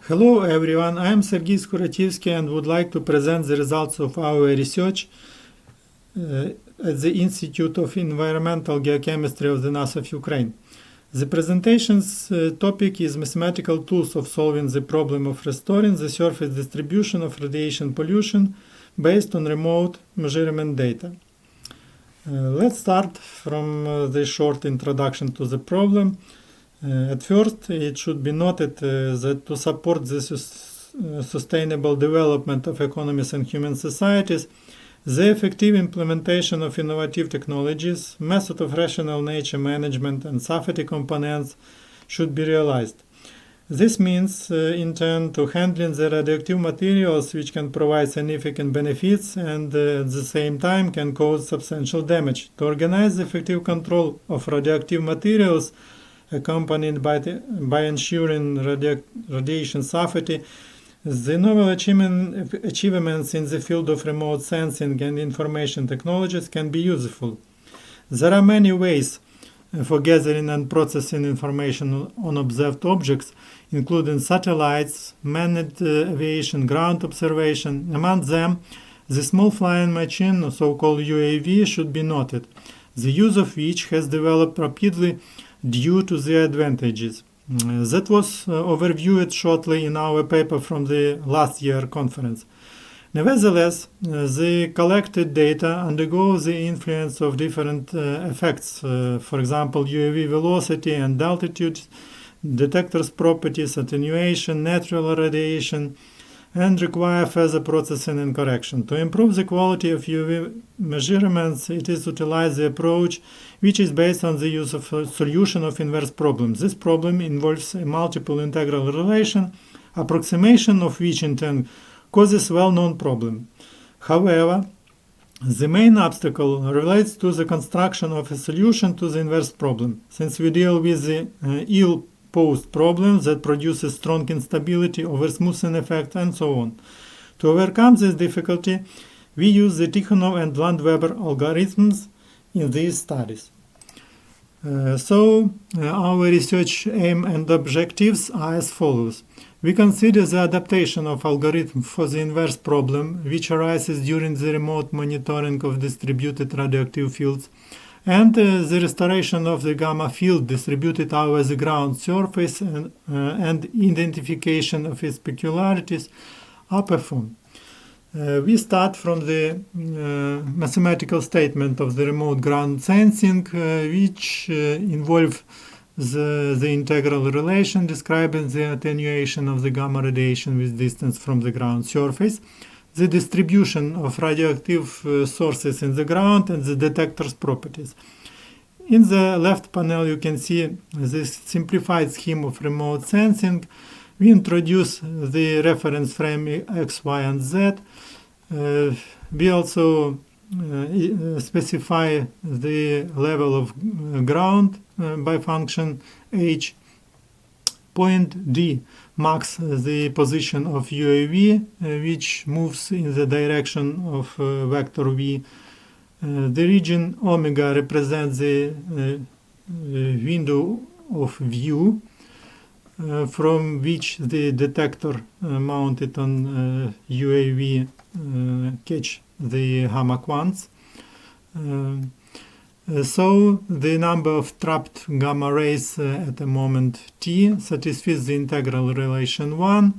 Hello everyone, I am Sergii Skurativskyi and would like to present the results of our research at the Institute of Environmental Geochemistry of the NASA of Ukraine. The presentation's topic is mathematical tools of solving the problem of restoring the surface distribution of radiation pollution based on remote measurement data. Let's start from the short introduction to the problem. At first, it should be noted that to support the sustainable development of economies and human societies, the effective implementation of innovative technologies, method of rational nature management, and safety components should be realized. This means, in turn, to handling the radioactive materials which can provide significant benefits and at the same time can cause substantial damage. To organize the effective control of radioactive materials accompanied by ensuring radiation safety, the novel achievements in the field of remote sensing and information technologies can be useful. There are many ways for gathering and processing information on observed objects, including satellites, manned aviation, ground observation. Among them, the small flying machine, so-called UAV, should be noted, the use of which has developed rapidly due to the advantages. That was overviewed shortly in our paper from the last year conference. Nevertheless, the collected data undergo the influence of different effects, for example, UAV velocity and altitude, detectors' properties, attenuation, natural radiation, and require further processing and correction. To improve the quality of UV measurements, it is utilized the approach which is based on the use of a solution of inverse problems. This problem involves a multiple integral relation, approximation of which in turn causes well-known problem. However, the main obstacle relates to the construction of a solution to the inverse problem, since we deal with the ill-posed problem that produces strong instability, over-smoothing effect, and so on. To overcome this difficulty, we use the Tikhonov and Landweber algorithms in these studies. Our research aim and objectives are as follows. We consider the adaptation of algorithm for the inverse problem, which arises during the remote monitoring of distributed radioactive fields, and the restoration of the gamma field distributed over the ground surface and identification of its peculiarities are performed. We start from the mathematical statement of the remote ground sensing, which involve the integral relation describing the attenuation of the gamma radiation with distance from the ground surface, the distribution of radioactive sources in the ground, and the detector's properties. In the left panel you can see this simplified scheme of remote sensing. We introduce the reference frame X, Y, and Z. We also specify the level of ground by function H. Point D marks the position of UAV, which moves in the direction of vector V. The region omega represents the window of view from which the detector mounted on UAV catch the gamma quants. So the number of trapped gamma rays at a moment t satisfies the integral relation 1,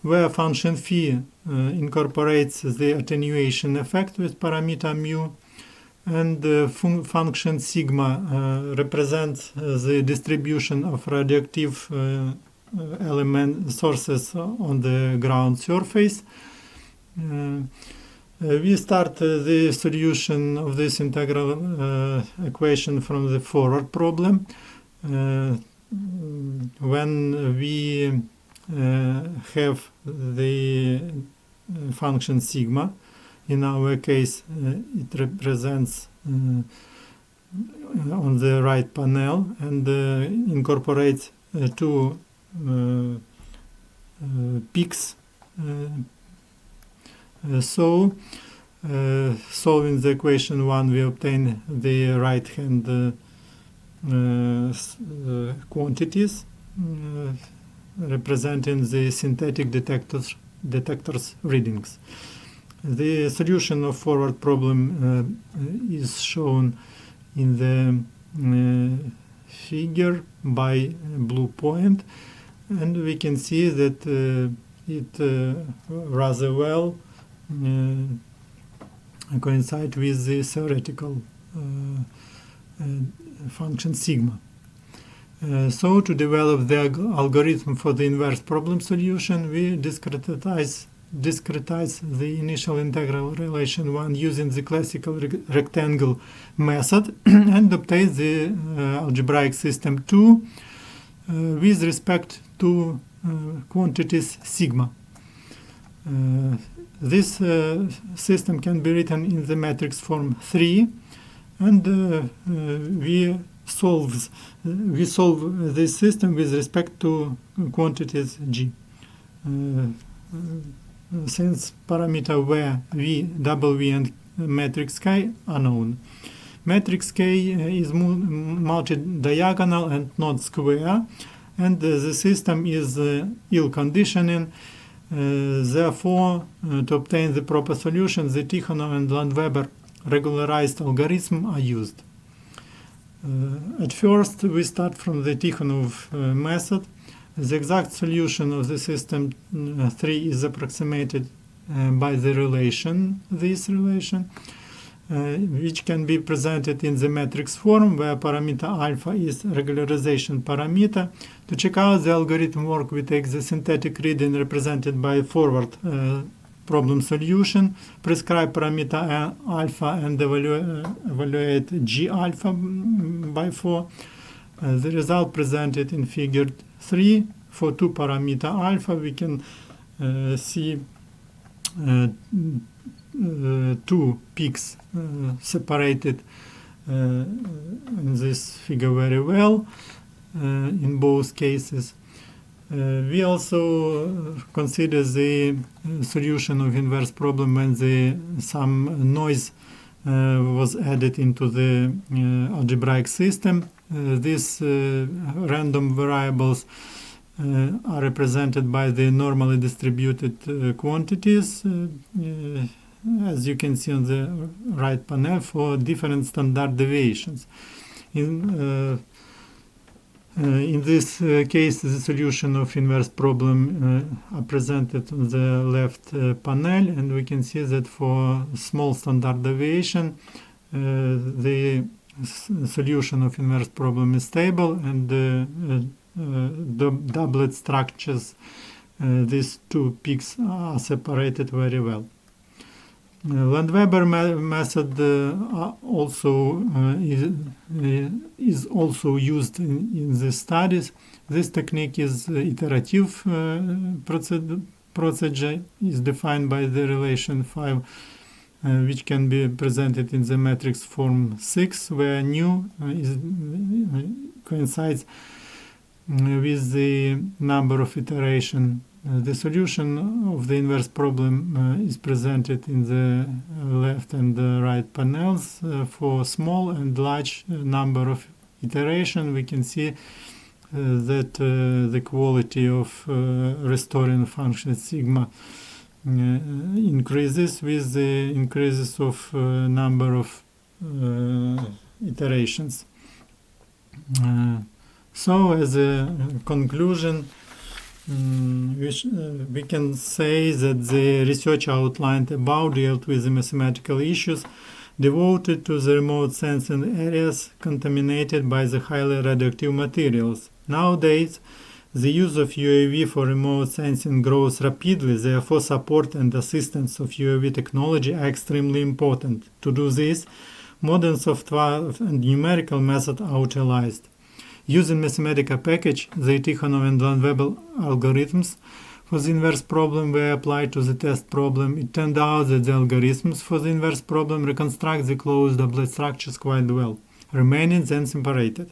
where function phi incorporates the attenuation effect with parameter mu, and function sigma represents the distribution of radioactive element sources on the ground surface. We start the solution of this integral equation from the forward problem. When we have the function sigma, in our case it represents on the right panel and incorporates two peaks. Solving the equation 1, we obtain the right-hand quantities representing the synthetic detectors readings. The solution of forward problem is shown in the figure by blue point, and we can see that it rather well coincides with the theoretical function sigma. So to develop the algorithm for the inverse problem solution, we discretize the initial integral relation 1 using the classical rectangle method and obtain the algebraic system 2 with respect to quantities sigma. This system can be written in the matrix form 3, and we solve this system with respect to quantities g. Since parameter v, W, and matrix k are known. Matrix K is multi-diagonal and not square, and the system is ill-conditioning. Therefore, to obtain the proper solution, the Tikhonov and Landweber regularized algorithm are used. At first, we start from the Tikhonov method. The exact solution of the system 3 is approximated by the relation, which can be presented in the matrix form, where parameter alpha is regularization parameter. To check out the algorithm work, we take the synthetic reading represented by forward problem solution, prescribe parameter alpha, and evaluate g alpha by 4. The result presented in figure 3 for 2 parameter alpha, we can see 2 peaks separated in this figure very well in both cases. We also consider the solution of inverse problem when some noise was added into the algebraic system. These random variables are represented by the normally distributed quantities, as you can see on the right panel, for different standard deviations. In this case, the solution of inverse problem are presented on the left panel, and we can see that for small standard deviation, the solution of inverse problem is stable, and the doublet structures, these 2 peaks are separated very well. Landweber method is also used in the studies. This technique is iterative procedure, is defined by the relation 5, which can be presented in the matrix form 6, where nu coincides with the number of iteration. The solution of the inverse problem is presented in the left and the right panels. For small and large number of iteration, we can see that the quality of restoring function sigma increases with the increases of number of iterations. So, as a conclusion, we can say that the research outlined above dealt with the mathematical issues devoted to the remote sensing areas contaminated by the highly radioactive materials. Nowadays, the use of UAV for remote sensing grows rapidly, therefore support and assistance of UAV technology are extremely important. To do this, modern software and numerical methods are utilized. Using mathematical package, the Tikhonov and Landweber algorithms for the inverse problem were applied to the test problem. It turned out that the algorithms for the inverse problem reconstruct the closed doublet structures quite well, remaining then separated.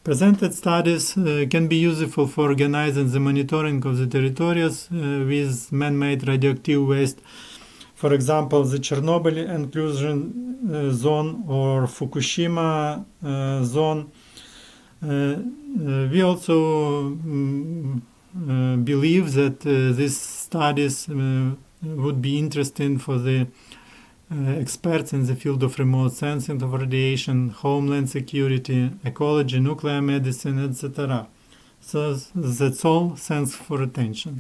Presented studies can be useful for organizing the monitoring of the territories with man-made radioactive waste. For example, the Chernobyl inclusion zone or Fukushima zone. We also believe that these studies would be interesting for the experts in the field of remote sensing of radiation, homeland security, ecology, nuclear medicine, etc. So that's all. Thanks for attention.